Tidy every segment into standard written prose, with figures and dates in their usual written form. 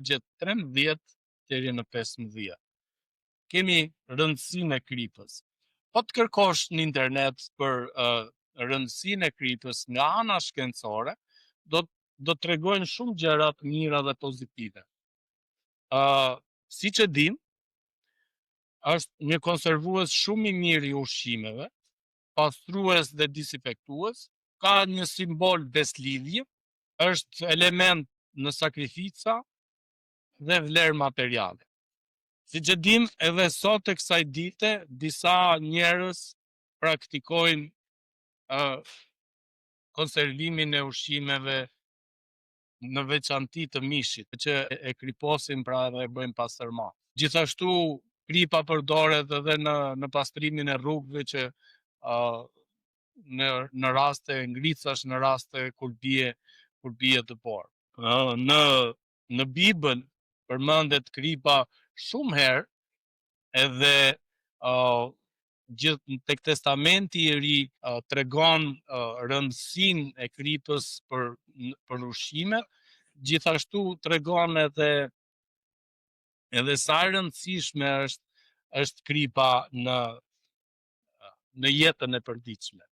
gjetë 13 deri në 15. Kemi rëndësinë e kripës. Po të kërkosh në internet për rëndësinë e kripës nga ana shkencore, do të tregojnë shumë gjëra të mira dhe pozitive. Siç e dim, është një konservues shumë i mirë i ushqimeve, pastrues dhe disinfektues, ka një simbol beslidhje, është element në sakrifica dhe vlerë materiale. Siç e dim, edhe sot e kësaj dite, disa njerëz praktikojnë konservimin e ushqimeve në veçanti të mishit, që e kriposin pra dhe e bëjnë pastërma. Gjithashtu, kripa përdoret edhe në pastrimin e rrugëve që në raste ngricash, në raste kur bie dëbor. Në Bibël përmendet kripa shumë herë, edhe gjithë tek Testamenti i Ri tregon rëndësinë e kripës për ushqime, gjithashtu tregon edhe sa e rëndësishme është kripa në jetën e përditshme.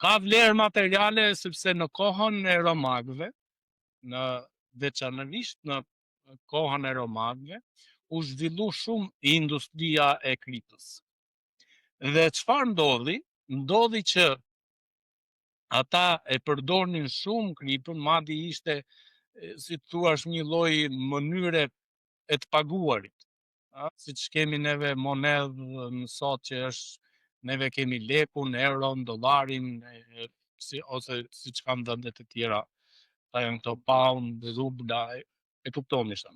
Ka vlerë materiale sepse në kohën e romakëve, veçanërisht në kohën e romakëve, u zhvillu shumë industria e kripës. Dhe çfarë ndodhi? Ndodhi që ata e përdornin shumë kripën, madje ishte, si thua, një lloj mënyre e të paguarit. Siç kemi neve monedhë në sot që është, neve kemi lekun, euron, dollarin, ose siç kanë vendet e tjera, janë këto pound, rubla, e kuptoni shta.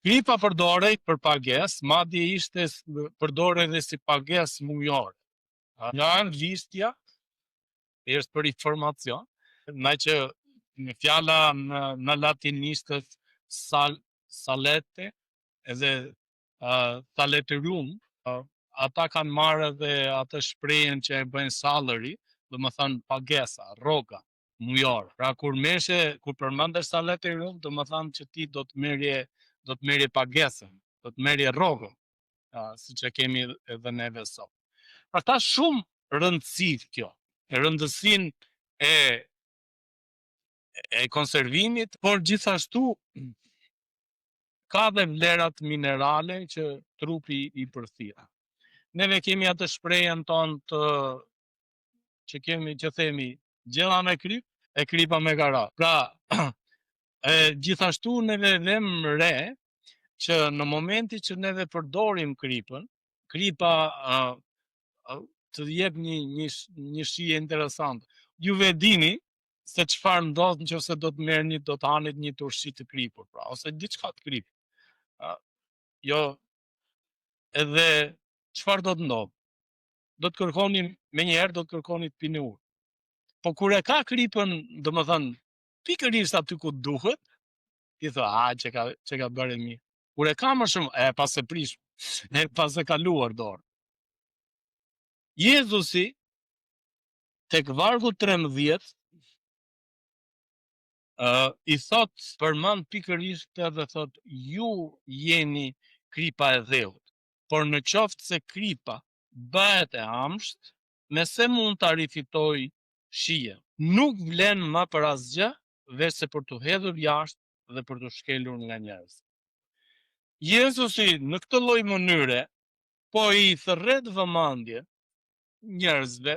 Kripa përdorej për pagesë, madje ishte përdorej edhe si pagesë mujore. Nga anglistja, është për informacion, na që në fjala në latinistët salete edhe saletërum, ata kanë marrë edhe atë shprehjen që e bëjnë salary, do të thënë pagesa, rroga mujore. Pra kur përmendesh saletërum, do të thënë që ti do të merrje pagesën, do të merrje rrogën, siç e kemi edhe neve sot. Pra ka shumë rëndësi kjo, rëndësinë e konservimit, por gjithashtu ka dhe vlerat minerale që trupi i përthira. Neve kemi atë shprehjen tonë që themi gjella me kryp, e kripa me kara. Pra, gjithashtu neve vëm re që në momenti që neve përdorim kripën, kripa të jep një shije interesante. Juve dini se çfarë ndodh nëse do të merrni, do të hanit një turshi të kripur, pra, ose diçka të kripur. Jo, edhe çfarë do të ndodh? Do të kërkoni menjëherë, do të kërkoni të pini ujë. Po kur e ka kripën, domethënë pikërisht aty ku duhet, ti thua, që ka bërë mirë. Kur e ka më shumë, pas e prish, pas e kaluar dorë. Jezusi tek vargu 13 i thot, përmend pikërisht edhe thot, ju jeni kripa e dheut, por në qoftë se kripa bëhet e amsht, me se mund ta rifitoj shijen. Nuk vlen më për asgjë, veçse për të hedhur jashtë dhe për të shkelur nga njerëzit. Jezusi në këtë lloj mënyre po i thërret vëmendje njerëzve,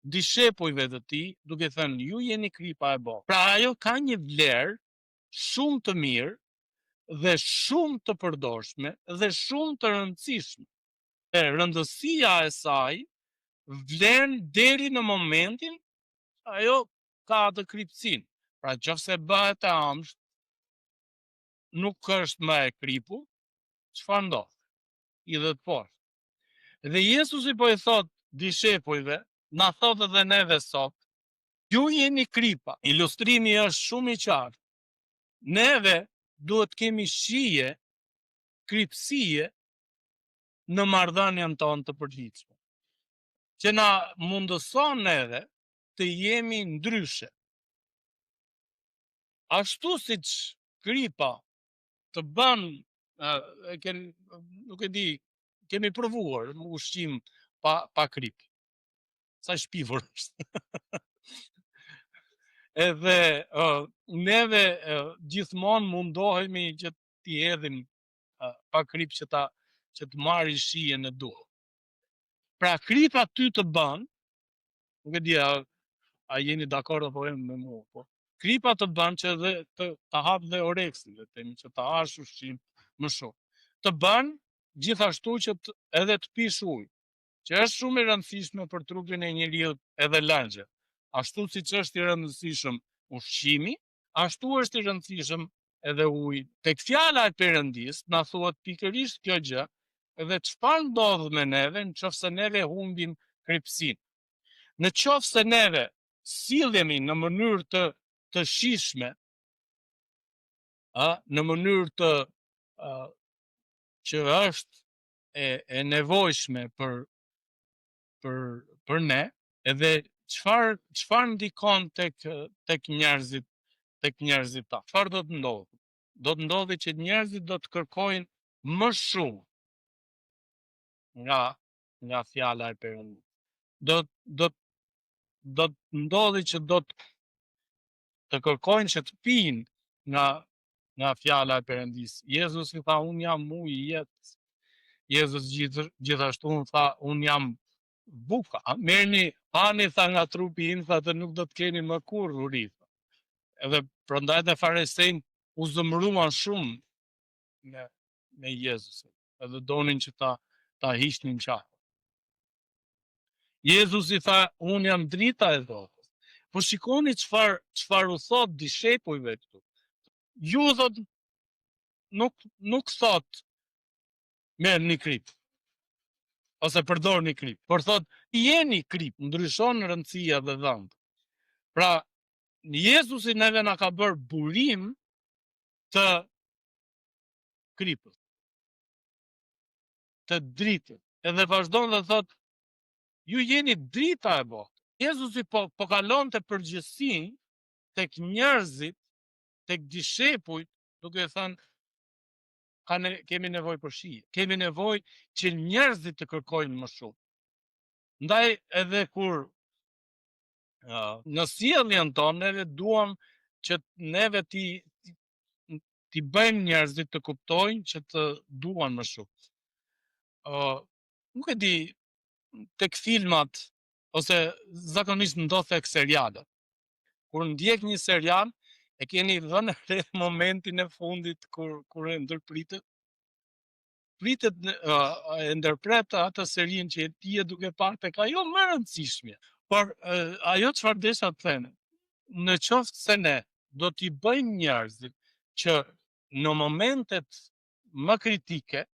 dishepujve të tij, duke thënë ju jeni kripa e botës. Pra ajo ka një vlerë shumë të mirë dhe shumë të përdorshme dhe shumë të rëndësishme. E rëndësia e saj vlen deri në momentin ajo ka atë kripsin. Pra nëse bëhet e amsht, nuk është më e kripur, çfarë ndodh? I dhe të poshtë. Dhe Jezusi po i thot dishepujve, na thot edhe neve sot, ju jeni kripa. Ilustrimi është shumë i qartë. Neve duhet kemi shije, kripsie në marrëdhënien tonë të përditshme, që na mundëson neve të jemi ndryshe. Ashtu siç kripa të bën, nuk e di, kemi provuar ushqim pa krip. Sa shpifur është. Edhe neve gjithmonë mundohemi që t'i hedhim pa krip që të marrin shijen e duhur. Pra kripa ty të bën, nuk e di a jeni dakord apo jo me mua, po kripa të bën që dhe të hap dhe oreksin, le të themi, që të hash ushqim më shumë. Të bën gjithashtu që edhe të pish ujë, që është shumë e rëndësishme për trupin e njeriut edhe lagjja. Ashtu siç është i rëndësishëm ushqimi, ashtu është i rëndësishëm edhe uji. Tek fjala e Perëndis na thuhet pikërisht kjo gjë, edhe çfarë ndodh me neve nëse neve humbim kripsinë. Në qoftë se neve sillemi në mënyrë të shishme, në mënyrë që është e nevojshme për ne, edhe çfarë ndikon tek njerëzit ta. Çfarë do të ndodhë? Do të ndodhi që njerëzit do të kërkojnë më shumë nga fjala e Perëndis. Do të ndodhi që do të kërkojnë që të pinë nga fjala e Perëndis. Jezus i tha, unë jam uji i jetës. Jezus gjithashtu unë tha, unë jam buka. Merrni, hani tha nga trupi im, tha të nuk do të keni më kurrë uri. Edhe prandaj dhe farisejnë u zëmruan shumë me Jezusin. Edhe donin që ta hiqnin qarë. Jezus i tha, unë jam drita e botës. Po shikoni çfarë u thot dishepujve këtu. Ju thot, nuk thot merr një krip, ose përdor një krip, por thot, jeni krip, ndryshon rëndësia dhe dhëndë. Pra, Jezusi neve na ka bërë burim të kripës, të dritës. Edhe vazhdon dhe thot, ju jeni drita e botës. Jezusi po kalon të përgjithësinë tek njerëzit, tek dishepujt, duke thënë, kemi nevojë për shije. Kemi nevojë që njerëzit të kërkojnë më shumë. Ndaj edhe kur në sjelljen tonë neve duam që neve ti bëjmë njerëzit të kuptojnë që të duan më shumë. Nuk e di, tek filmat ose zakonisht ndodh tek serialet. Kur ndjek një serial, e keni dhënë re momentin e fundit kur e ndërpritet. Pritet e ndërpret atë serin që ti e duke parë tek ajo më rëndësishme. Por ajo çfarë desha të thënë, në qoftë se ne do t'i bëjmë njerëzit që në momentet më kritike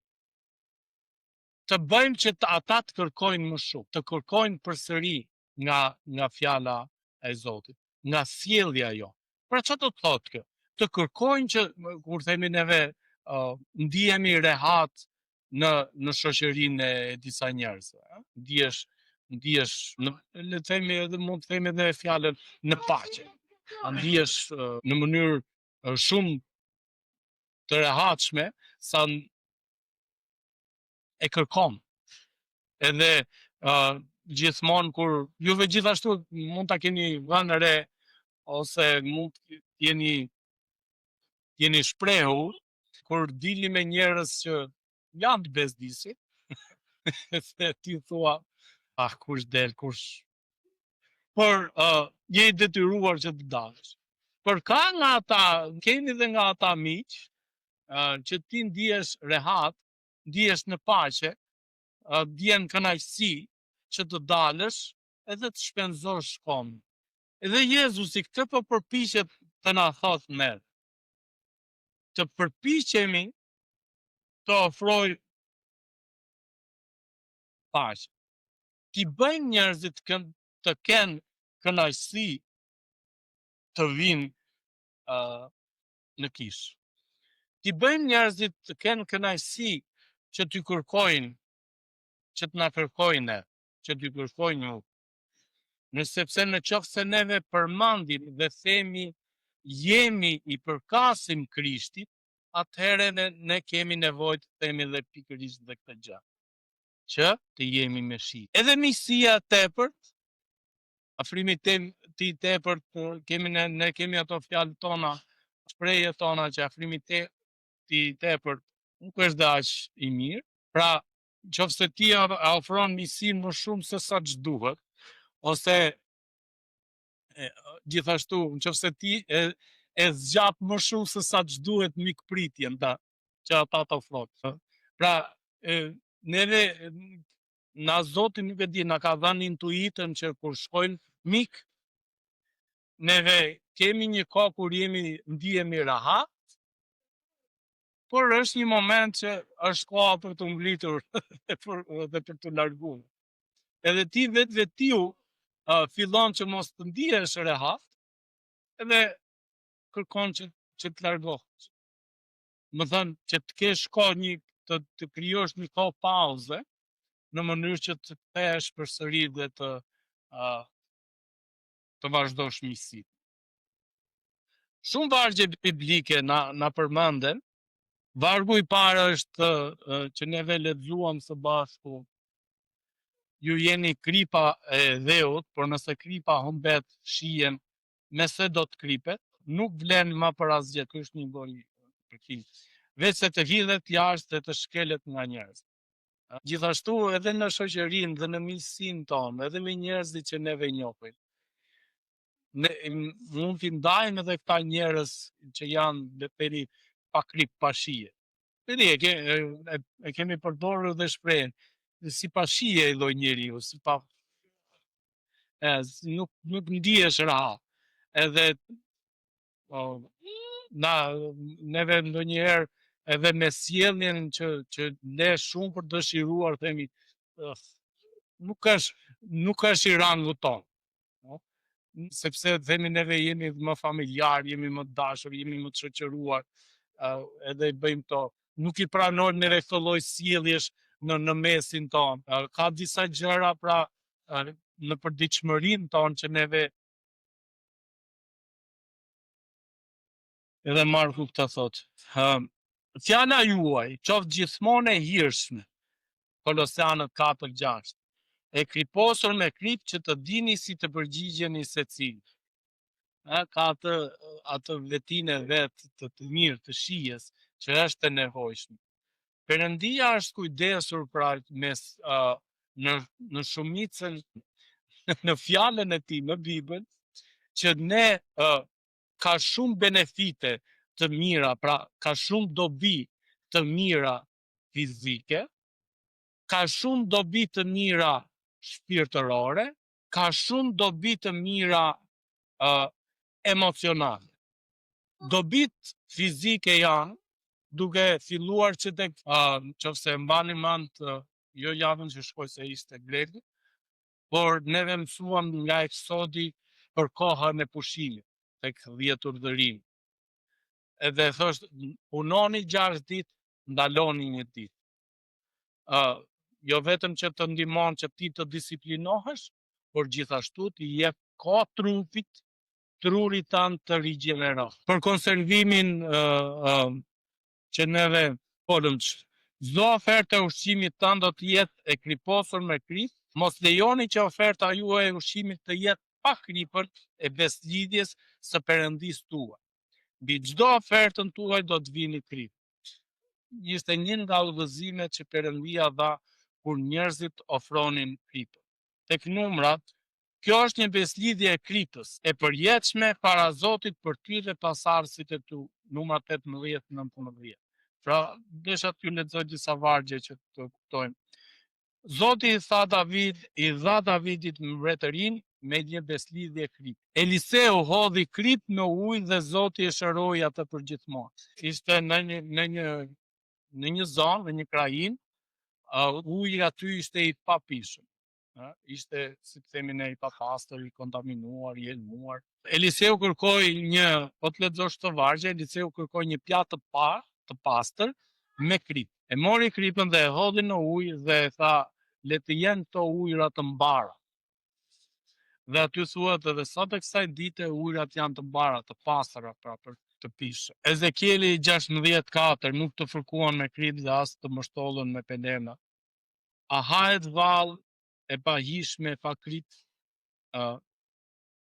të bëjmë që ata të kërkojnë më shumë, të kërkojnë përsëri nga fjala e Zotit, nga sjellja jo. Pra çfarë do të thotë kjo? Të kërkojnë që, kur themi neve, ndihemi rehat në shoqërinë e disa njerëzve. Ndihesh, le të themi edhe mund të themi edhe fjalën në paqe. Ndihesh në mënyrë shumë të rehatshme sa e kërkon. Edhe gjithmonë kur juve gjithashtu mund ta keni vënë re ose mund të jeni shprehur kur dilni me njerëz që janë të bezdisi, se ti thua, kush del, kush. Por je i detyruar që të dalësh. Por ka nga ata, keni dhe nga ata miq, që ti ndihesh rehat, ndihesh në paqe, ndjen kënaqësi që të dalësh edhe të shpenzosh kohën. Edhe Jezusi këtë po përpiqet të na thotë ne. Të përpiqemi të ofroj paqe. Ti bëjnë njerëzit të kenë kënaqësi të vinë në kishë. Ti bëjnë njerëzit të kenë kënaqësi që t'y kërkojnë, që t'na kërkojnë, që t'y kërkojnë ju. Sepse në qoftë se neve përmandim dhe themi jemi i përkasim Krishtit, atëherë ne kemi nevojë të themi dhe pikërisht dhe këtë gjë, që të jemi me shi. Edhe misia tepërt, afrimi ti tepërt, ne kemi ato fjalët tona, shprehjet tona që afrimi ti tepërt nuk është dhe aq i mirë. Pra, nëse ti ofron misin më shumë se sa ç'duhet, ose gjithashtu nëse ti e zgjat më shumë se sa ç'duhet mikpritjen që ata të ofrojnë. Pra, neve na Zoti nuk e di, na ka dhënë intuitën që kur shkojnë mik, neve kemi një kohë kur ndihemi rahat, por është një moment që është koha për të ngritur dhe për të larguar. Edhe ti vetiu fillon që mos të ndihesh rehat, edhe kërkon që të largohesh. Më thënë që të kesh kohë të krijosh një kohë pauze, në mënyrë që të kthehesh përsëri dhe të vazhdosh miqësinë. Shumë vargje biblike na përmenden. Vargu i parë është që neve lexuam së bashku: ju jeni kripa e dheut, por nëse kripa humbet shihen, me se do të kripet, nuk vlen më për asgjë. Ky është një gojë përkim. Veç se të hidhet jashtë dhe të shkelet nga njerëz. Gjithashtu edhe në shoqërinë dhe në miqësinë tonë, edhe me njerëzit që neve njohim, ne mund t'i ndajmë edhe këta njerëz që janë leperi pa krip pa shije. E kemi përdorur dhe shprehjen si pa shije i lloj njeriu, si pa nuk ndihesh rahat. Edhe neve ndonjëherë edhe me sjelljen që le shumë për dëshiruar, themi nuk është i rangut ton. Sepse themi neve jemi më familjar, jemi më dashur, jemi më të shoqëruar, edhe i bëjmë to. Nuk i pranojmë neve këtë lloj sjelljesh në mesin ton. Ka disa gjëra pra në përditshmërinë tonë që neve edhe Marku këtë thotë. Fjala juaj qoftë gjithmonë e hirshme, Kolosianët 4:6, e kriposur me krip që të dini si të përgjigjeni secili. Ka atë vetinë e vet të mirë të shijes që është e nevojshme. Perëndia është kujdesur pra në shumicën në fjalën e tij në Bibël, që ne ka shumë benefite të mira, pra ka shumë dobi të mira fizike, ka shumë dobi të mira shpirtërore, ka shumë dobi të mira emocionale. Dobit fizike janë, duke filluar që nëse mbani mend, jo javën që shkoj se ishte Gledi, por neve mësuam nga Eksodi për kohën e pushimit tek 10 urdhërim. Edhe thoshtë, punoni 6 ditë, ndaloni një ditë. Jo vetëm që të ndihmon që ti të disiplinohesh, por gjithashtu të jep kohë trupit, trurit tanë të rigjenerohet. Për konservimin që neve folëm, çdo ofertë e ushqimit tanë do të jetë e kriposur me krip, mos lejoni që oferta juaj e ushqimit të jetë pa kripën e beslidhjes së Perëndisë tuaj. Mbi çdo ofertën tuaj do të vini krip. Ishte një nga udhëzimet që Perëndia dha kur njerëzit ofronin kripën. Tek numrat, kjo është një beslidhje e kripës, e përjetshme para Zotit për ty dhe pasardhësit e tu. Numrat 18-19. Pra, desha t'ju lexoj disa vargje që të kuptojmë. Zoti i dha Davidit mbretërinë me një beslidhje krip. Eliseu hodhi krip në ujë dhe Zoti e shëroi atë përgjithmonë. Ishte në një zonë, në një krajinë, uji aty ishte i papishëm. Ishte, si të themi ne, i papastër, i kontaminuar, i elmuar. Eliseu kërkoi po të lexosh këtë vargje, Eliseu kërkoi një pjatë të pastër me krip. E mori kripën dhe e hodhi në ujë dhe e tha, le të jenë këto ujëra të mbara. Dhe aty thuhet edhe sot e kësaj dite ujërat janë të mbara, të pastëra, pra për të pishë. Ezekieli 16:4 nuk të fërkuan me kryp dhe as të mështollën me pelena. A hahet vallë e pahishme pa kryp?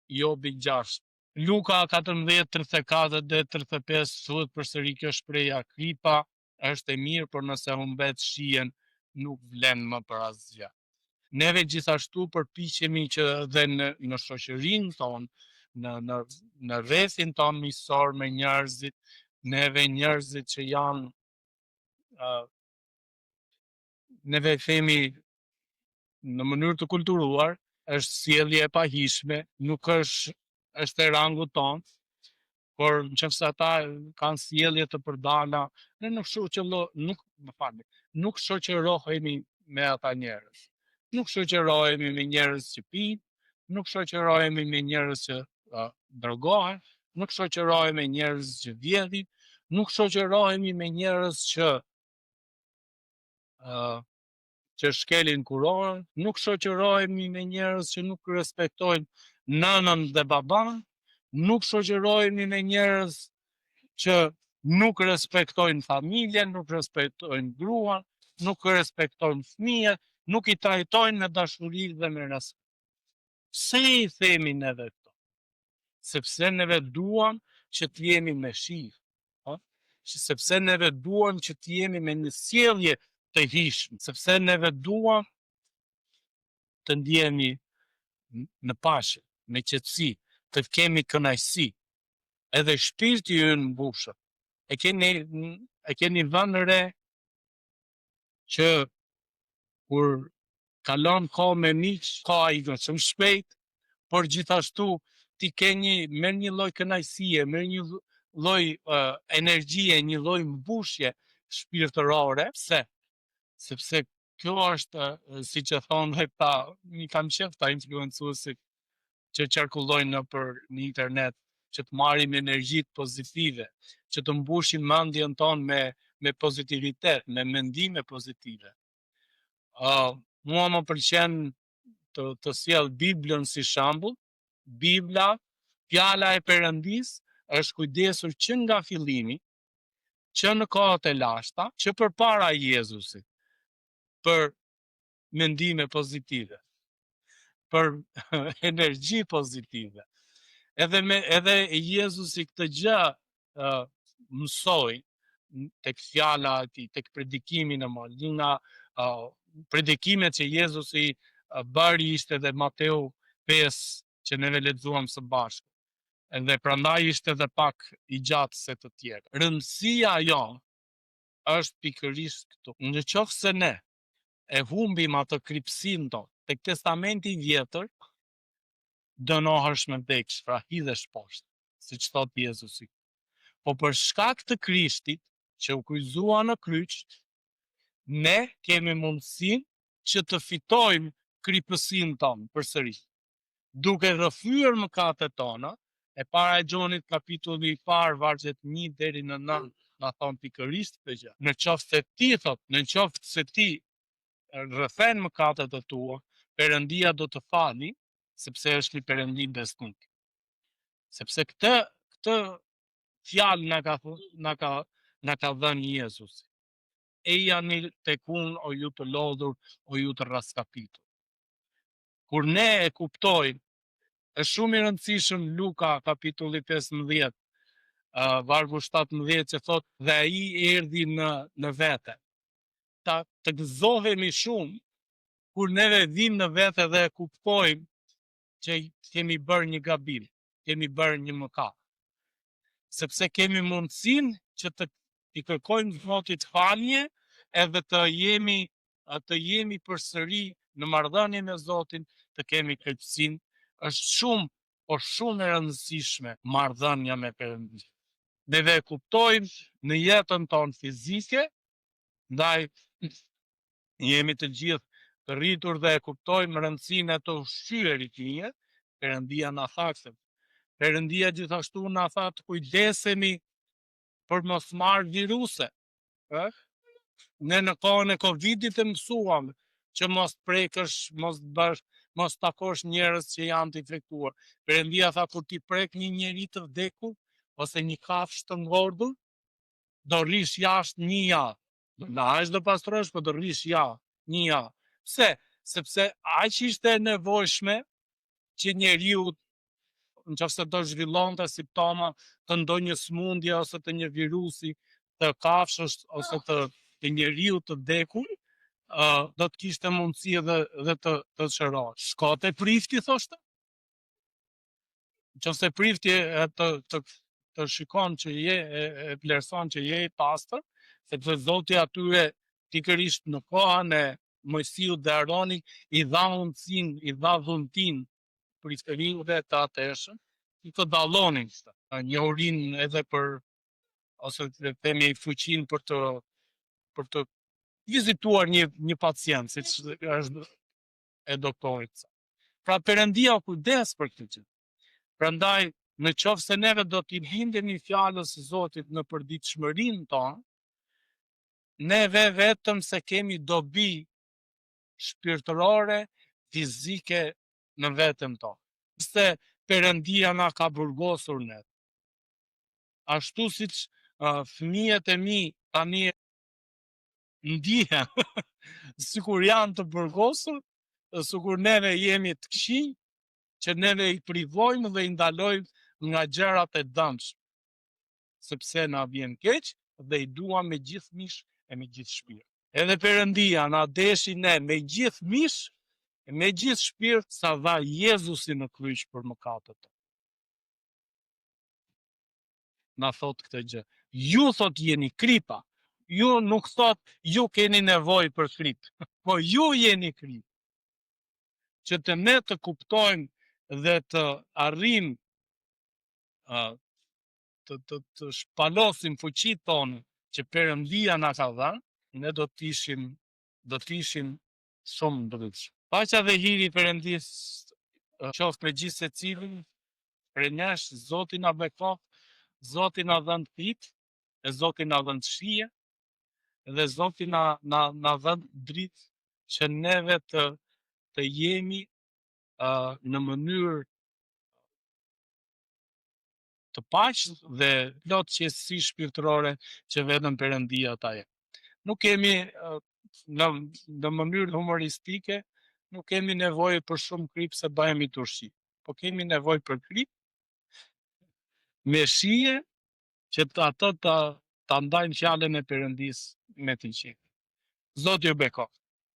Jobi 6. Luka 14:34 dhe 35 thuhet përsëri kjo shpreha, kripa është e mirë, por nëse humbet shihen nuk vlen më për asgjë. Neve gjithashtu përpiqemi që dhe në shoqërinë tonë, në rrethin tonë miqësor me njerëzit, neve njerëzit që janë neve themi në mënyrë të kulturuar, është sjellje e pahishme, nuk është e rangut tonë, por nëse ata kanë sjellje të përdana, ne nuk shoqërohemi me ata njerëz. Nuk shoqërohemi me njerëz që pinë, nuk shoqërohemi me njerëz që drogohen, nuk shoqërohemi me njerëz që vjedhin, nuk shoqërohemi me njerëz që shkelin kurorën, nuk shoqërohemi me njerëz që nuk respektojnë nënën dhe baban, nuk shoqërohemi me njerëz që nuk respektojnë familjen, nuk respektojnë gruan, nuk respektojnë fëmijët, nuk i trajtojnë me dashuri dhe me respekt. Pse i themi neve këto? Sepse neve duam që të jemi me shif, sepse neve duam që të jemi me një sjellje të hishme, sepse neve duam të ndjehemi në paqe, me qetësi, të kemi kënaqësi, edhe shpirti ynë mbushet. E keni vënë re që kur kalon kohë me miq, koha ikën shumë shpejt, por gjithashtu ti merr një lloj kënaqësie, merr një lloj energjie, një lloj mbushje shpirtërore. Pse? Sepse kjo është, siç e thonë këta, mi kanë qef ta influencuesit që qarkullojnë në internet, që të marrim energjit pozitive, që të mbushim mendjen tonë me pozitivitet, me mendime pozitive. Mua më pëlqen të sjell Biblën si shembull. Bibla, fjala e Perëndis, është kujdesur që nga fillimi, që në kohët e lashta, që përpara Jezusit, për mendime pozitive, për energji pozitive. Edhe Jezusi këtë gjë mësoi tek fjala e tij, tek predikimi në Molina, predikimet që Jezusi bëri ishte edhe Mateu 5 që neve lexuam së bashku. Edhe prandaj ishte edhe pak i gjatë se të tjerë. Rëndësia jonë është pikërisht këtu. Në qoftë se ne e humbim atë kripsin tonë, tek Testamenti i Vjetër, dënohesh me vdekje, pra hidhesh poshtë, siç thot Jezusi. Po për shkak të Krishtit që u kryqëzua në kryq, ne kemi mundësinë që të fitojmë kripësinë tonë përsëri. Duke rrëfyer mëkatet tona, e para e Gjonit kapitulli i parë vargjet 1 deri në 9 na thon pikërisht këtë gjë. Në qoftë se ti rrëfen mëkatet e tua, Perëndia do të fali, sepse është një Perëndi besnik. Sepse këtë fjalë na ka dhënë Jezusi. Ejani tek unë o ju të lodhur, o ju të raskapitur. Kur ne e kuptojmë, është shumë i rëndësishëm Luka kapitulli 15, vargu 17 që thot dhe ai erdhi në vete. Të gëzohemi shumë kur neve vim në vete dhe e kuptojmë që kemi bërë një gabim, kemi bërë një mëkat. Sepse kemi mundësinë që i kërkojmë Zotit falje edhe të jemi përsëri në marrëdhënie me Zotin, të kemi krejtësinë. Është shumë e rëndësishme marrëdhënia me Perëndin. Neve e kuptojmë në jetën tonë fizike, ndaj jemi të gjithë të rritur dhe e kuptojmë rëndësinë e të ushqyerit mirë. Perëndia na tha. Perëndia gjithashtu na tha të kujdesemi për mos marrë viruse. Ne në kohën e Covidit e mësuam që mos prekësh, mos takosh njerëz që janë të infektuar. Perëndia tha kur ti prek një njeri të vdekur, ose një kafshë të ngordur, do rrish jashtë një javë. Do lahesh do pastrosh, po do rrish një javë. Pse? Sepse aq ishte e nevojshme që njeriu, nëse do zhvillonte simptoma të ndonjë sëmundje ose të një virusi, të kafshës ose të njeriu të vdekur, do të kishte mundësi edhe të çrosh. Shko te prifti, thoshte. Nëse prifti të shikon që je e vlerëson që je i pastër, sepse Zoti atyre pikërisht në kohën e Mojsiut dhe Aronit i dha mundësinë, i dha dhuntin priftërinjve të ateshëm, i të dallonin njohurinë edhe për, ose të themi fuqinë për të vizituar një pacient, siç është e doktorit. Pra Perëndia u kujdes për këtë gjë. Prandaj, në qoftë se neve do t'i bindemi fjalës së Zotit në përditshmërinë tonë, neve vetëm se kemi dobi shpirtërore, fizike në veten tonë. Se Perëndia na ka burgosur ne. Ashtu siç fëmijët e mi tani ndihen sikur janë të burgosur, sikur neve jemi të këqij, që neve i privojmë dhe i ndalojmë nga gjërat e dëmshme, sepse na vjen keq dhe i duam me gjithë mish e me gjithë shpirt. Edhe Perëndia na deshi ne me gjithë mish e me gjithë shpirt sa dha Jezusi në kryq për mëkatet tonë. Na thot këtë gjë. Ju thot jeni kripa. Ju nuk thot ju keni nevojë për krip, po ju jeni krip. Që të ne të kuptojmë dhe të arrijmë të shpalosim fuqitë tonë që Perëndia na ka dhënë, ne do të ishim shumë ndryshe. Paqja dhe hiri i Perëndis qoftë me gjithë secilin, prenjesh, Zoti na bekon, Zoti na dhën ditë, e Zoti na dhën shije, dhe Zoti na dhën dritë që neve të jemi në mënyrë të paqë dhe plot qetësi shpirtërore që vetëm Perëndia ta jep. Nuk kemi në mënyrë humoristike, nuk kemi nevojë për shumë krip se bëhemi turshi, po kemi nevojë për krip me shije që ato ta ndajnë fjalën e Perëndis me të gjithë. Zoti ju bekon.